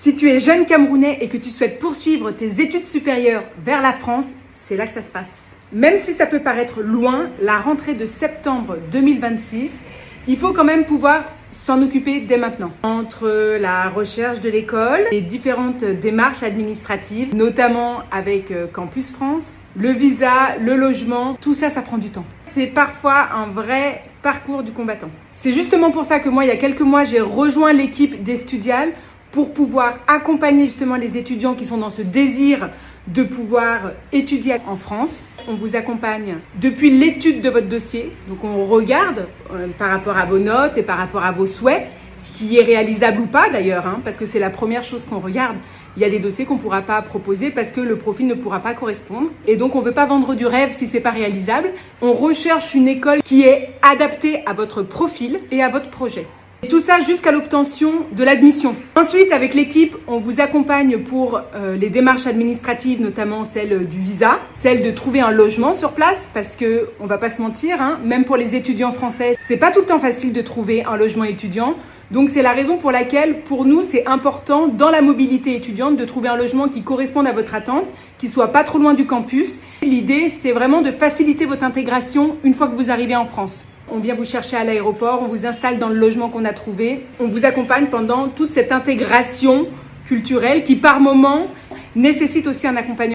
Si tu es jeune Camerounais et que tu souhaites poursuivre tes études supérieures vers la France, c'est là que ça se passe. Même si ça peut paraître loin, la rentrée de septembre 2026, il faut quand même pouvoir s'en occuper dès maintenant. Entre la recherche de l'école, les différentes démarches administratives, notamment avec Campus France, le visa, le logement, tout ça, ça prend du temps. C'est parfois un vrai parcours du combattant. C'est justement pour ça que moi, il y a quelques mois, j'ai rejoint l'équipe d'Estudial pour pouvoir accompagner justement les étudiants qui sont dans ce désir de pouvoir étudier en France. On vous accompagne depuis l'étude de votre dossier. Donc on regarde par rapport à vos notes et par rapport à vos souhaits, ce qui est réalisable ou pas d'ailleurs, parce que c'est la première chose qu'on regarde. Il y a des dossiers qu'on ne pourra pas proposer parce que le profil ne pourra pas correspondre. Et donc on ne veut pas vendre du rêve si ce n'est pas réalisable. On recherche une école qui est adaptée à votre profil et à votre projet. Et tout ça jusqu'à l'obtention de l'admission. Ensuite, avec l'équipe, on vous accompagne pour les démarches administratives, notamment celle du visa, celle de trouver un logement sur place, parce que on va pas se mentir, même pour les étudiants français, c'est pas tout le temps facile de trouver un logement étudiant. Donc c'est la raison pour laquelle, pour nous, c'est important dans la mobilité étudiante de trouver un logement qui corresponde à votre attente, qui soit pas trop loin du campus. L'idée, c'est vraiment de faciliter votre intégration une fois que vous arrivez en France. On vient vous chercher à l'aéroport, on vous installe dans le logement qu'on a trouvé. On vous accompagne pendant toute cette intégration culturelle qui, par moment, nécessite aussi un accompagnement.